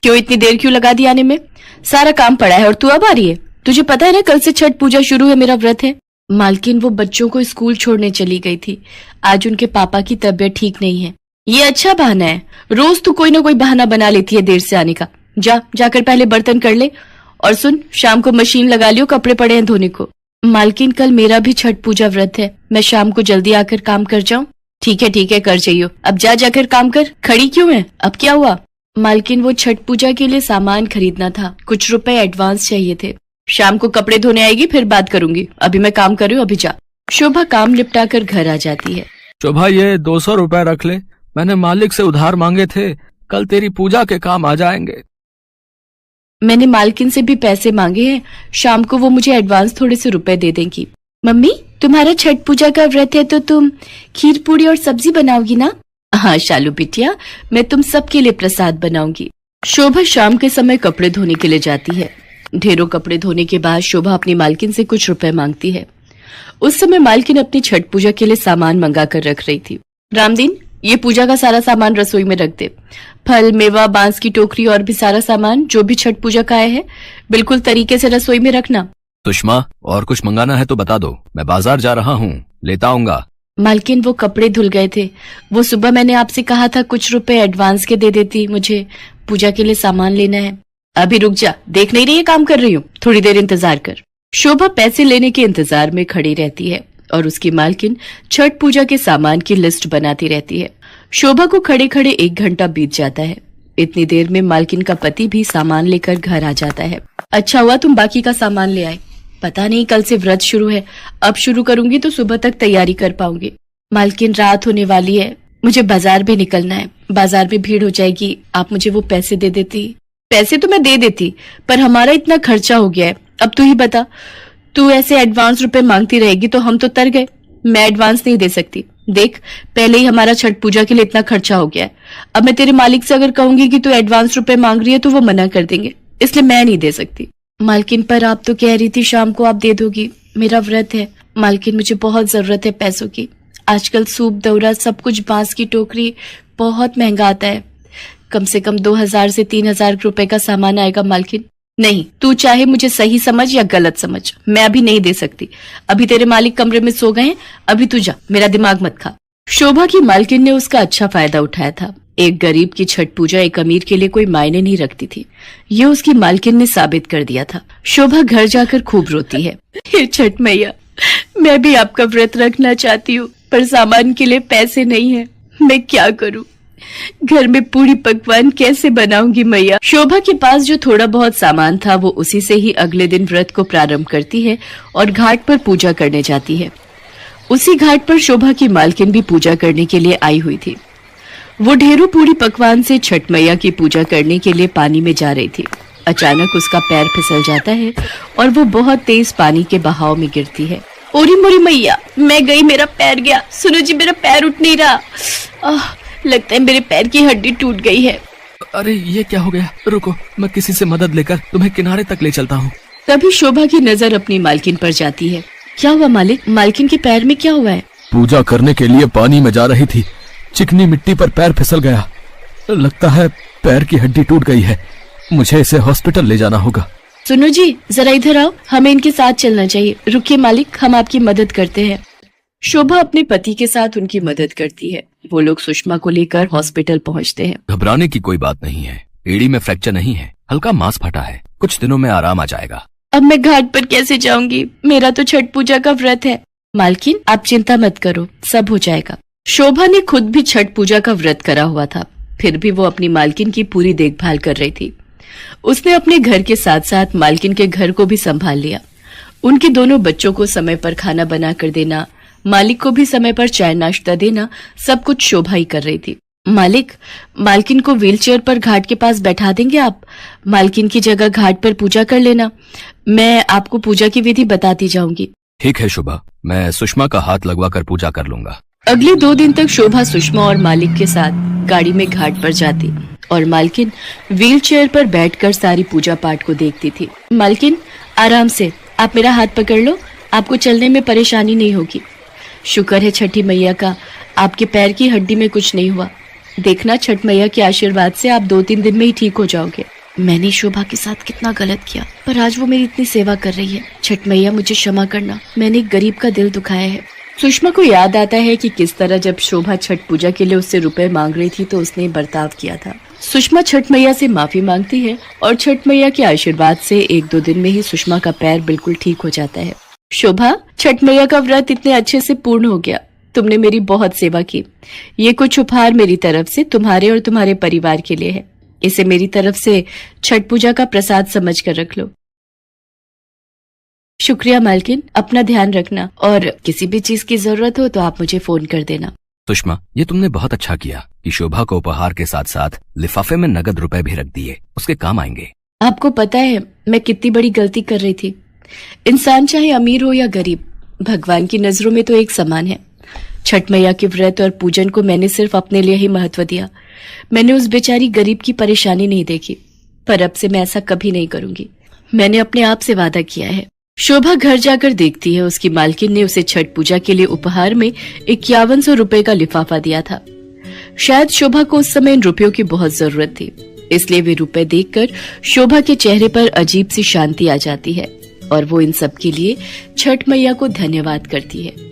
क्यों इतनी देर क्यों लगा दी आने में? सारा काम पड़ा है और तू अब आ रही है? तुझे पता है ना कल से छठ पूजा शुरू है, मेरा व्रत है। मालकिन वो बच्चों को स्कूल छोड़ने चली गई थी। आज उनके पापा की तबीयत ठीक नहीं है। ये अच्छा बहाना है, रोज तू कोई ना कोई बहाना बना लेती है देर से आने का। जाकर पहले बर्तन कर ले और सुन, शाम को मशीन लगा लियो, कपड़े पड़े हैं धोने को। मालकिन कल मेरा भी छठ पूजा व्रत है, मैं शाम को जल्दी आकर काम कर जाऊं? ठीक है कर चाहिए। अब जाकर काम कर, खड़ी क्यों है? अब क्या हुआ? मालकिन वो छठ पूजा के लिए सामान खरीदना था, कुछ रुपए एडवांस चाहिए थे। शाम को कपड़े धोने आएगी, फिर बात करूंगी, अभी मैं काम कर रही हूँ, अभी जा। शोभा काम निपटा कर घर आ जाती है। शोभा, ये 200 रुपए रख ले, मैंने मालिक से उधार मांगे थे, कल तेरी पूजा के काम आ जाएंगे। मैंने मालकिन से भी पैसे मांगे हैं, शाम को वो मुझे एडवांस थोड़े से रुपए दे देंगी। मम्मी, तुम्हारा छठ पूजा का व्रत है तो तुम खीर पूरी और सब्जी बनाओगी ना? हाँ शालू बिटिया, मैं तुम सबके लिए प्रसाद बनाऊंगी। शोभा शाम के समय कपड़े धोने के लिए जाती है। ढेरों कपड़े धोने के बाद शोभा अपनी मालकिन से कुछ रुपए मांगती है। उस समय मालकिन अपनी छठ पूजा के लिए सामान मंगा कर रख रही थी। रामदीन, ये पूजा का सारा सामान रसोई में रख दे। फल, मेवा, बांस की टोकरी और भी सारा सामान जो भी छठ पूजा का है बिल्कुल तरीके से रसोई में रखना। सुषमा, और कुछ मंगाना है तो बता दो, मैं बाजार जा रहा हूँ, लेता आऊंगा। मालकिन वो कपड़े धुल गए थे, वो सुबह मैंने आपसे कहा था कुछ रुपए एडवांस के दे देती, मुझे पूजा के लिए सामान लेना है। अभी रुक जा, देख नहीं रही है काम कर रही हूँ, थोड़ी देर इंतजार कर। शोभा पैसे लेने के इंतजार में खड़ी रहती है और उसकी मालकिन छठ पूजा के सामान की लिस्ट बनाती रहती है। शोभा को खड़े खड़े 1 घंटा बीत जाता है। इतनी देर में मालकिन का पति भी सामान लेकर घर आ जाता है। अच्छा हुआ तुम बाकी का सामान ले आए, पता नहीं कल से व्रत शुरू है, अब शुरू करूंगी तो सुबह तक तैयारी कर पाऊंगी। मालकिन, रात होने वाली है, मुझे बाजार भी निकलना है, बाजार में भीड़ हो जाएगी, आप मुझे वो पैसे दे देती। पैसे तो मैं दे देती, पर हमारा इतना खर्चा हो गया है, अब तू ही बता, तू ऐसे एडवांस रुपए मांगती रहेगी तो हम तो तर गए। मैं एडवांस नहीं दे सकती, देख पहले ही हमारा छठ पूजा के लिए इतना खर्चा हो गया है। अब मैं तेरे मालिक से अगर कहूंगी कि तू एडवांस रुपए मांग रही है तो वो मना कर देंगे, इसलिए मैं नहीं दे सकती। मालकिन, पर आप तो कह रही थी शाम को आप दे दोगी, मेरा व्रत है। मालकिन, मुझे बहुत जरूरत है पैसों की, आजकल सूप, दौरा, सब कुछ, बांस की टोकरी बहुत महंगा आता है, कम से कम 2000 से 3000 रुपए का सामान आएगा। मालकिन, नहीं, तू चाहे मुझे सही समझ या गलत समझ, मैं अभी नहीं दे सकती। अभी तेरे मालिक कमरे में सो गए हैं, अभी तू जा, मेरा दिमाग मत खा। शोभा की मालकिन ने उसका अच्छा फायदा उठाया था। एक गरीब की छठ पूजा एक अमीर के लिए कोई मायने नहीं रखती थी, ये उसकी मालकिन ने साबित कर दिया था। शोभा घर जाकर खूब रोती है। हे छठ मैया, मैं भी आपका व्रत रखना चाहती हूँ, पर सामान के लिए पैसे नहीं है, मैं क्या करूँ? घर में पूरी पकवान कैसे बनाऊंगी मैया? शोभा के पास जो थोड़ा बहुत सामान था वो उसी से ही अगले दिन व्रत को प्रारंभ करती है और घाट पर पूजा करने जाती है। उसी घाट पर शोभा की मालकिन भी पूजा करने के लिए आई हुई थी। वो ढेरों पूरी पकवान से छठ मैया की पूजा करने के लिए पानी में जा रही थी। अचानक उसका पैर फिसल जाता है और वो बहुत तेज पानी के बहाव में गिरती है। ओरी मोरी मैया, मैं गई, मेरा पैर गया। सुनो जी, मेरा पैर उठ नहीं रहा, लगता है मेरे पैर की हड्डी टूट गई है। अरे ये क्या हो गया? रुको, मैं किसी से मदद लेकर तुम्हें किनारे तक ले चलता हूँ। तभी शोभा की नजर अपनी मालकिन पर जाती है। क्या हुआ मालिक? मालकिन के पैर में क्या हुआ है? पूजा करने के लिए पानी में जा रही थी, चिकनी मिट्टी पर पैर फिसल गया, लगता है पैर की हड्डी टूट गई है, मुझे इसे हॉस्पिटल ले जाना होगा। सुनो जी, जरा इधर आओ, हमें इनके साथ चलना चाहिए। रुकिए मालिक, हम आपकी मदद करते हैं। शोभा अपने पति के साथ उनकी मदद करती है। वो लोग सुषमा को लेकर हॉस्पिटल पहुंचते हैं। घबराने की कोई बात नहीं है, एड़ी में फ्रैक्चर नहीं है, हल्का मांस फटा है, कुछ दिनों में आराम आ जाएगा। अब मैं घाट पर कैसे जाऊंगी? मेरा तो छठ पूजा का व्रत है। मालकिन, आप चिंता मत करो, सब हो जाएगा। शोभा ने खुद भी छठ पूजा का व्रत करा हुआ था, फिर भी वो अपनी मालकिन की पूरी देखभाल कर रही थी। उसने अपने घर के साथ साथ मालकिन के घर को भी संभाल लिया। उनके दोनों बच्चों को समय पर खाना बना कर देना, मालिक को भी समय पर चाय नाश्ता देना, सब कुछ शोभा ही कर रही थी। मालिक, मालकिन को व्हीलचेयर पर घाट के पास बैठा देंगे आप? मालकिन की जगह घाट पर पूजा कर लेना, मैं आपको पूजा की विधि बताती जाऊंगी। ठीक है शोभा, मैं सुषमा का हाथ लगवा कर पूजा कर लूंगा। अगले 2 दिन तक शोभा सुषमा और मालिक के साथ गाड़ी में घाट पर जाती और मालकिन व्हीलचेयर पर बैठकर सारी पूजा पाठ को देखती थी। मालकिन, आराम से, आप मेरा हाथ पकड़ लो, आपको चलने में परेशानी नहीं होगी। शुक्र है छठी मैया का, आपके पैर की हड्डी में कुछ नहीं हुआ। देखना छठ मैया के आशीर्वाद से आप 2-3 दिन में ही ठीक हो जाओगे। मैंने शोभा के साथ कितना गलत किया, पर आज वो मेरी इतनी सेवा कर रही है। छठ मैया मुझे क्षमा करना, मैंने एक गरीब का दिल दुखाया है। सुषमा को याद आता है कि किस तरह जब शोभा छठ पूजा के लिए उससे रुपए मांग रही थी तो उसने बर्ताव किया था। सुषमा छठ मैया से माफी मांगती है और छठ मैया के आशीर्वाद से 1-2 दिन में ही सुषमा का पैर बिल्कुल ठीक हो जाता है। शोभा, छठ मैया का व्रत इतने अच्छे से पूर्ण हो गया। तुमने मेरी बहुत सेवा की। ये कुछ उपहार मेरी तरफ से तुम्हारे और तुम्हारे परिवार के लिए है। इसे मेरी तरफ से छठ पूजा का प्रसाद समझ कर रख लो। शुक्रिया मालकिन, अपना ध्यान रखना और किसी भी चीज की जरूरत हो तो आप मुझे फोन कर देना। सुषमा, ये तुमने बहुत अच्छा किया कि शोभा को उपहार के साथ साथ लिफाफे में नगद रुपए भी रख दिए, उसके काम आएंगे। आपको पता है मैं कितनी बड़ी गलती कर रही थी। इंसान चाहे अमीर हो या गरीब, भगवान की नजरों में तो एक समान है। छठ मैया के व्रत और पूजन को मैंने सिर्फ अपने लिए ही महत्व दिया। मैंने उस बेचारी गरीब की परेशानी नहीं देखी, पर अब से मैं ऐसा कभी नहीं करूंगी। मैंने अपने आप से वादा किया है। शोभा घर जाकर देखती है उसकी मालकिन ने उसे छठ पूजा के लिए उपहार में 5100 रुपए का लिफाफा दिया था। शायद शोभा को उस समय इन रुपयों की बहुत जरूरत थी, इसलिए वे रुपए देखकर शोभा के चेहरे पर अजीब सी शांति आ जाती है और वो इन सब के लिए छठ मैया को धन्यवाद करती है।